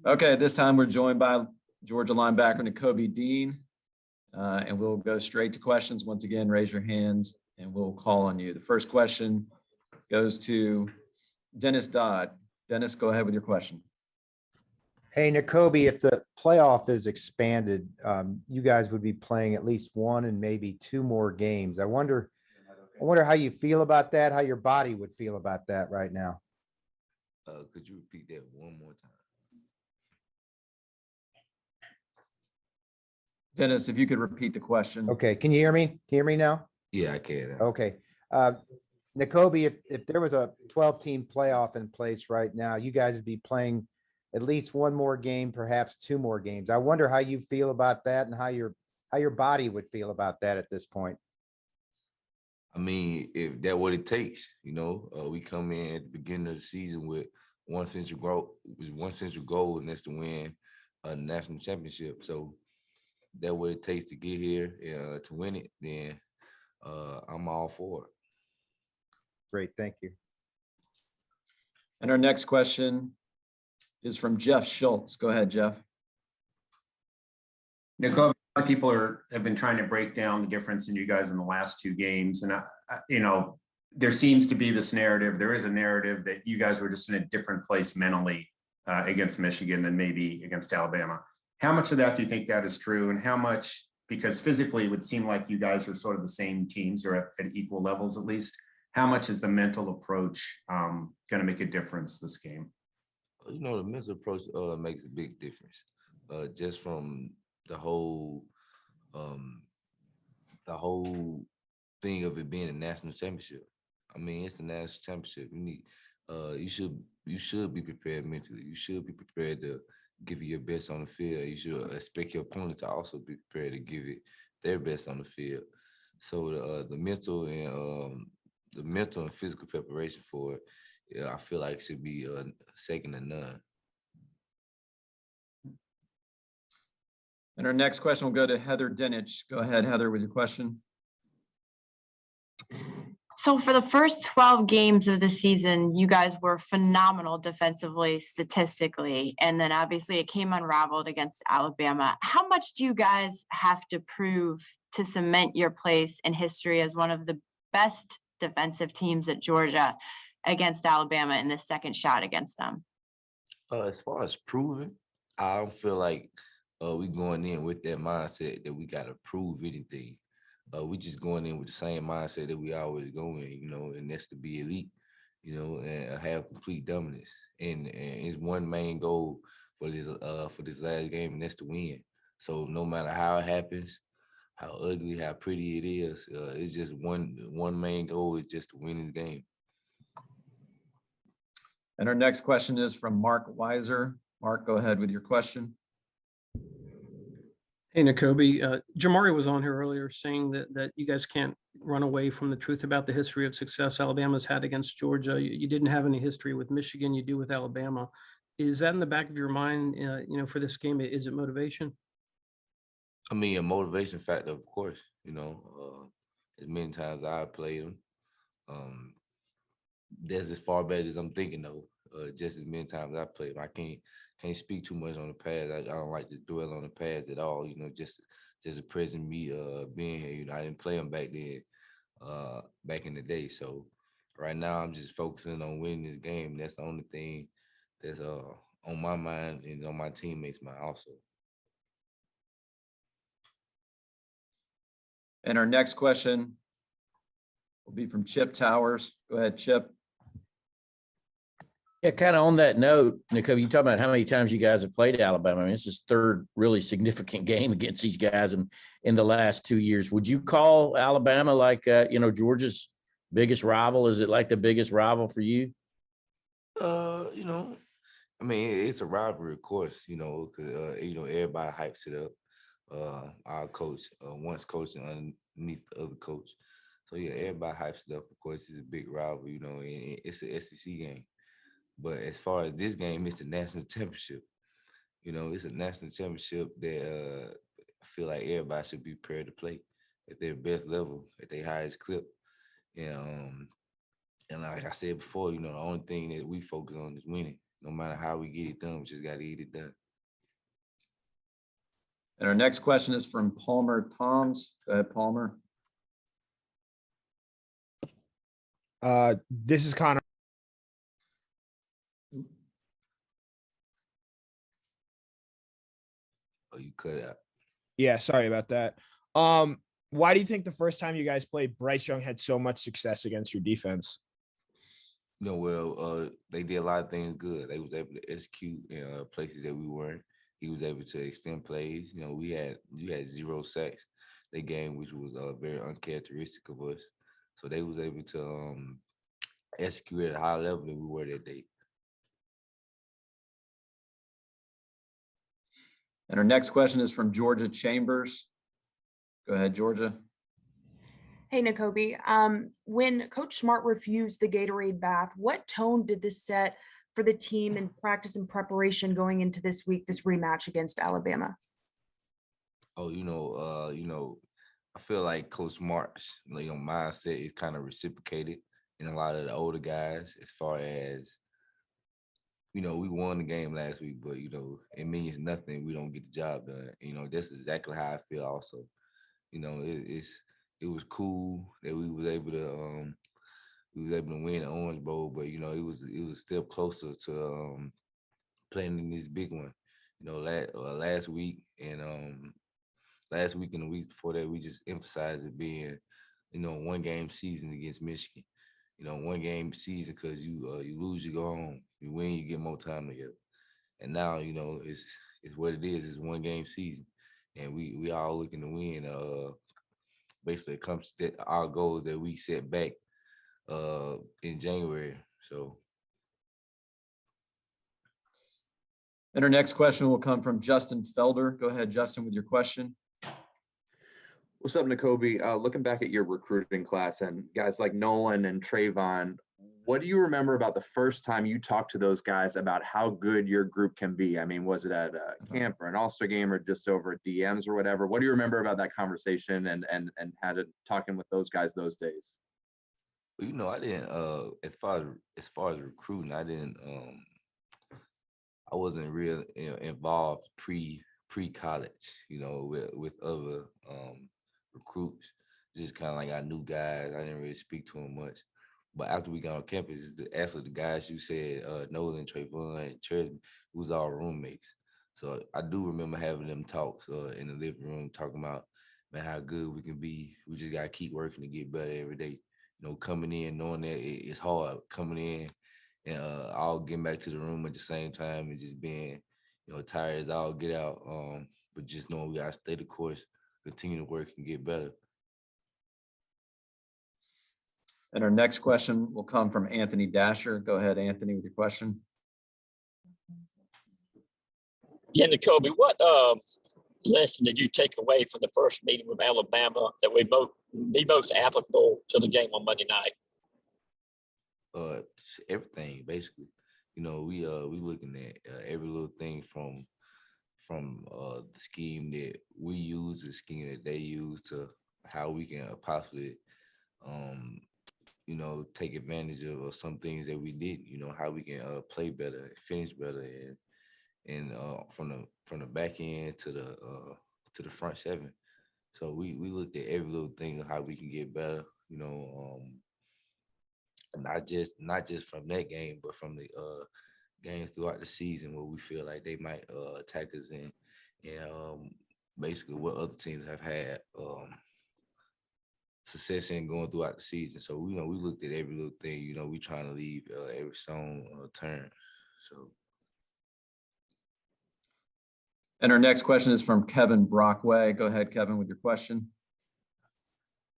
Okay, at this time we're joined by Georgia linebacker Nakobe Dean, and we'll go straight to questions. Once again, raise your hands and we'll call on you. The first question goes to Dennis Dodd. Dennis, go ahead with your question. Hey, Nakobe, if the playoff is expanded, you guys would be playing at least one and maybe two more games. I wonder how you feel about that, how your body would feel about that right now. Could you repeat that one more time? Dennis, if you could repeat the question. Okay, can you hear me? Can you hear me now? Yeah, I can. Okay. Nakobe, if there was a 12-team playoff in place right now, you guys would be playing at least one more game, perhaps two more games. I wonder how you feel about that and how your body would feel about that at this point. I mean, if that's what it takes, we come in at the beginning of the season with one central goal, and that's to win a national championship. So that's what it takes to get here to win it. Then I'm all for it. Great, thank you. And our next question is from Jeff Schultz. Go ahead, Jeff. Nakobe, a lot of people have been trying to break down the difference in you guys in the last two games. And, there seems to be this narrative. There is a narrative that you guys were just in a different place mentally against Michigan than maybe against Alabama. How much of that do you think that is true? And how much, because physically it would seem like you guys are sort of the same teams or at equal levels at least. How much is the mental approach going to make a difference this game? The mental approach makes a big difference. Just from the whole thing of it being a national championship. I mean, it's a national championship. You should be prepared mentally. You should be prepared to give it your best on the field. You should expect your opponent to also be prepared to give it their best on the field. So the mental and physical preparation for it, I feel like should be second to none. And our next question will go to Heather Dinich. Go ahead, Heather, with your question. So for the first 12 games of the season, you guys were phenomenal defensively, statistically, and then obviously it came unraveled against Alabama. How much do you guys have to prove to cement your place in history as one of the best defensive teams at Georgia against Alabama in the second shot against them? As far as proving, I don't feel like we going in with that mindset that we got to prove anything. We just going in with the same mindset that we always go in, and that's to be elite, and have complete dominance. And it's one main goal for this last game, and that's to win. So no matter how it happens, how ugly, how pretty it is, it's just one main goal is just to win this game. And our next question is from Mark Weiser. Mark, go ahead with your question. Hey, Nakobe, Jamari was on here earlier saying that you guys can't run away from the truth about the history of success Alabama's had against Georgia. You didn't have any history with Michigan, you do with Alabama. Is that in the back of your mind, for this game? Is it motivation? I mean, a motivation factor, of course, as many times I played them. That's as far back as I'm thinking though. Just as many times I played them. I can't speak too much on the past. I don't like to dwell on the past at all. Just the present me being here. I didn't play them back then, back in the day. So right now I'm just focusing on winning this game. That's the only thing that's on my mind and on my teammates' mind also. And our next question will be from Chip Towers. Go ahead, Chip. Yeah, kind of on that note, Nakobe, you talk about how many times you guys have played Alabama. I mean, this is third really significant game against these guys in the last 2 years. Would you call Alabama like, Georgia's biggest rival? Is it like the biggest rival for you? I mean, it's a rivalry, of course, because, everybody hypes it up. Our coach, once coaching underneath the other coach. So, yeah, everybody hypes it up. Of course, it's a big rivalry, and it's an SEC game. But as far as this game, it's the national championship. It's a national championship that I feel like everybody should be prepared to play at their best level, at their highest clip. And like I said before, the only thing that we focus on is winning. no matter how we get it done, we just got to get it done. And our next question is from Palmer Toms. Go ahead, Palmer. This is Connor. Oh, you cut out. Yeah, sorry about that. Why do you think the first time you guys played, Bryce Young had so much success against your defense? They did a lot of things good. They was able to execute in places that we weren't. He was able to extend plays. You had 0 sacks that game, which was very uncharacteristic of us. So they was able to execute at a higher level than we were that day. And our next question is from Georgia Chambers. Go ahead, Georgia. Hey, Nakobe. When Coach Smart refused the Gatorade bath, what tone did this set for the team in practice and preparation going into this week, this rematch against Alabama? Oh, I feel like Coach Smart's, mindset is kind of reciprocated in a lot of the older guys as far as, we won the game last week, but, it means nothing. We don't get the job done. That's exactly how I feel also. It was cool that we was able to win the Orange Bowl, but it was a step closer to playing in this big one. Last week and the week before that, we just emphasized it being, 1 game season against Michigan. 1 game season because you lose, you go home. You win, you get more time together. And now, it's what it is. It's 1 game season, and we all looking to win. Basically, it comes to our goals that we set back in January. So. And our next question will come from Justin Felder. Go ahead, Justin, with your question. What's up, Nakobe? Looking back at your recruiting class and guys like Nolan and Trayvon, what do you remember about the first time you talked to those guys about how good your group can be? I mean, was it at a camp or an All-Star game or just over at DMs or whatever? What do you remember about that conversation and had it talking with those guys those days? Well, I didn't as far as recruiting, I wasn't real involved pre-college, with other recruits. Just kind of like I knew guys. I didn't really speak to them much. But after we got on campus, actually the guys you said, Nolan, Trayvon, and Tresman, was all roommates. So I do remember having them talks in the living room, talking about, man, how good we can be. We just got to keep working to get better every day. Coming in, knowing that it's hard, coming in and all getting back to the room at the same time and just being, tired as all get out. But just knowing we got to stay the course, continue to work and get better. And our next question will come from Anthony Dasher. Go ahead, Anthony, with your question. Yeah, Nakobe, what lesson did you take away from the first meeting with Alabama that would be most applicable to the game on Monday night? Everything basically. We looking at every little thing from the scheme that we use, the scheme that they use, to how we can possibly take advantage of some things that we did, how we can play better, finish better, and from the back end to the front seven. So we looked at every little thing of how we can get better, not just from that game, but from the games throughout the season where we feel like they might attack us in, and basically what other teams have had success in going throughout the season. So we looked at every little thing. We trying to leave every stone unturned. So. And our next question is from Kevin Brockway. Go ahead, Kevin, with your question.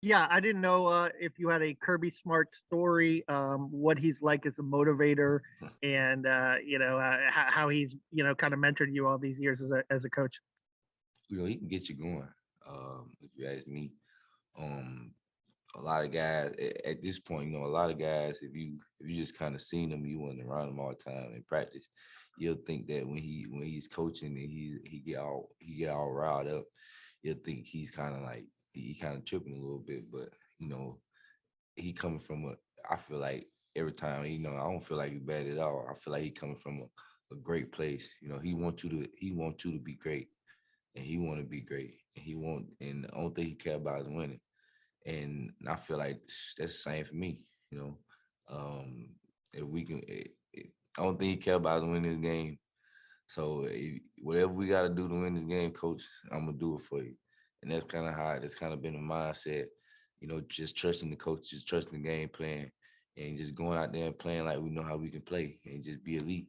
Yeah, I didn't know if you had a Kirby Smart story, what he's like as a motivator, and how he's kind of mentored you all these years as a coach. He can get you going. If you ask me, a lot of guys at this point, a lot of guys, if you just kind of seen them, you wasn't around them all the time in practice, you'll think that when he's coaching and he get all riled up, you'll think he's kind of like he kind of tripping a little bit. But he coming from I feel like every time. You know, I don't feel like he's bad at all. I feel like he's coming from a great place. You know, he wants you to be great, and he want to be great, and the only thing he care about is winning. And I feel like that's the same for me. You know, if we can, I don't think he care about is winning this game. So whatever we got to do to win this game, coach, I'm gonna do it for you. And that's kind of how that's kind of been the mindset. You know, just trusting the coach, just trusting the game plan, and just going out there and playing like we know how we can play, and just be elite.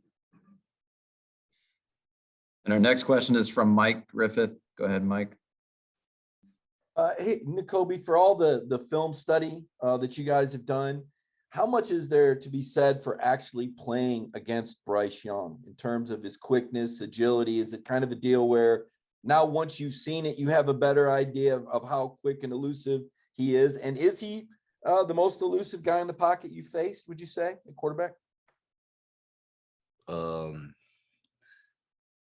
And our next question is from Mike Griffith. Go ahead, Mike. Hey, Nakobe, for all the film study that you guys have done, how much is there to be said for actually playing against Bryce Young in terms of his quickness, agility? Is it kind of a deal where now once you've seen it, you have a better idea of how quick and elusive he is? And is he the most elusive guy in the pocket you faced, would you say, at quarterback? I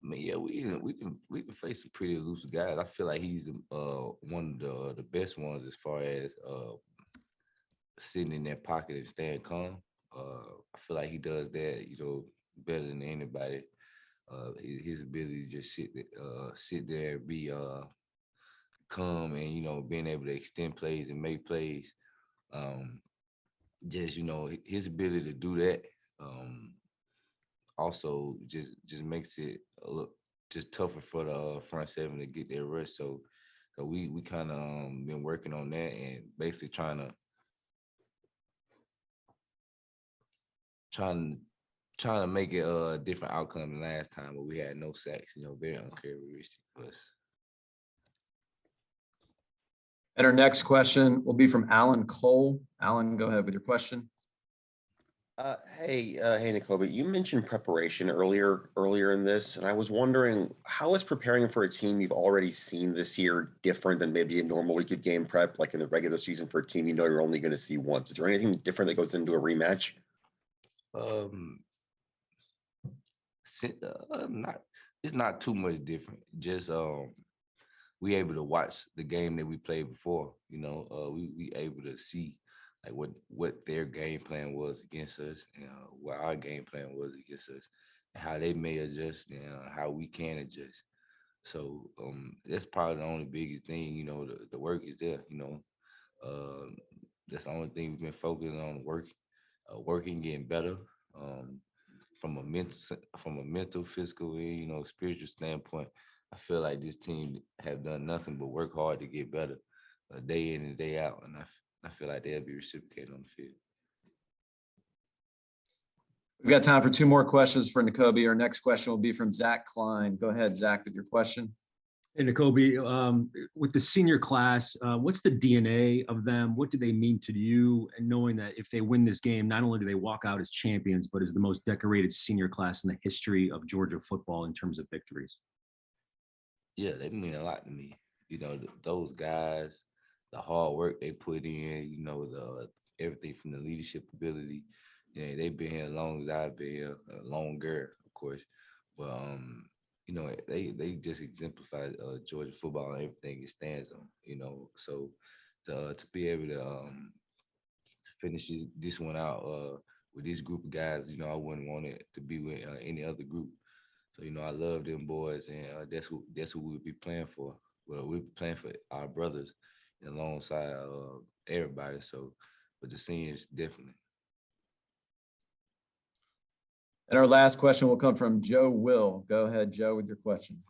mean, yeah, we can face some pretty elusive guys. I feel like he's one of the best ones as far as sitting in that pocket and staying calm. I feel like he does that, you know, better than anybody. His ability to just sit there and be calm, and, you know, being able to extend plays and make plays. Just, you know, his ability to do that also just makes it look just tougher for the front seven to get their rest. So we kind of been working on that and basically trying to make it a different outcome than last time, but we had no sacks. You know, very uncharacteristic for us. And our next question will be from Alan Cole. Alan, go ahead with your question. Hey, Nakobe, you mentioned preparation earlier in this, and I was wondering, how is preparing for a team you've already seen this year different than maybe a normal week of game prep, like in the regular season for a team you know you're only going to see once? Is there anything different that goes into a rematch? It's not too much different. Just we able to watch the game that we played before. You know, we able to see like what their game plan was against us, and what our game plan was against us, and how they may adjust, and how we can adjust. So that's probably the only biggest thing. You know, the work is there. You know, that's the only thing we've been focusing on: working, getting better. From a mental, physical, and, you know, spiritual standpoint, I feel like this team have done nothing but work hard to get better, day in and day out, and I feel like they'll be reciprocated on the field. We've got time for two more questions for Nakobe. Our next question will be from Zach Klein. Go ahead, Zach, with your question. Hey, Nakobe, with the senior class, what's the DNA of them? What do they mean to you? And knowing that if they win this game, not only do they walk out as champions, but as the most decorated senior class in the history of Georgia football in terms of victories. Yeah, they mean a lot to me. You know, those guys, the hard work they put in, you know, everything from the leadership ability. Yeah, they've been here as long as I've been here, longer, of course. But you know, they just exemplify Georgia football and everything it stands on. You know, so to be able to finish this one out with this group of guys, you know, I wouldn't want it to be with any other group. So, you know, I love them boys, and that's who we'll be playing for. Well, we'll be playing for our brothers alongside everybody. So, but the seniors definitely. And our last question will come from Joe Will. Go ahead, Joe, with your question.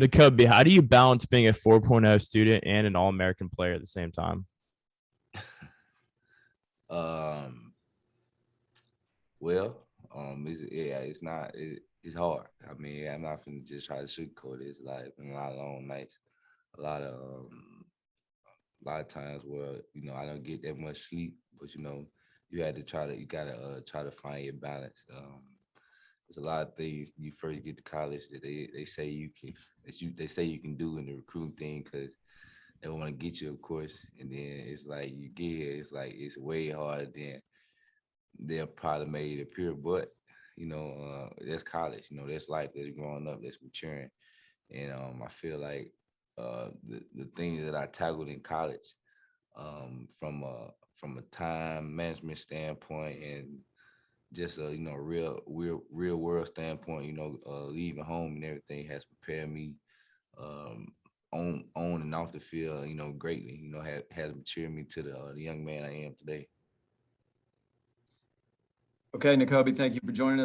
Nakobe, how do you balance being a 4.0 student and an All-American player at the same time? It's hard. I mean, I'm not gonna just try to sugarcoat it. It's like been a lot of long nights, a lot of times where, you know, I don't get that much sleep, but, you know, you gotta try to find your balance. There's a lot of things you first get to college that they say you can do in the recruiting thing, because they want to get you, of course. And then it's like you get here, it's like it's way harder than they're probably made it appear. But, you know, that's college. You know, that's life. That's growing up. That's maturing. And I feel like the things that I tackled in college from a time management standpoint and just a real world standpoint. Leaving home and everything has prepared me on and off the field, greatly. Has matured me to the young man I am today. Okay, Nakobe, thank you for joining us.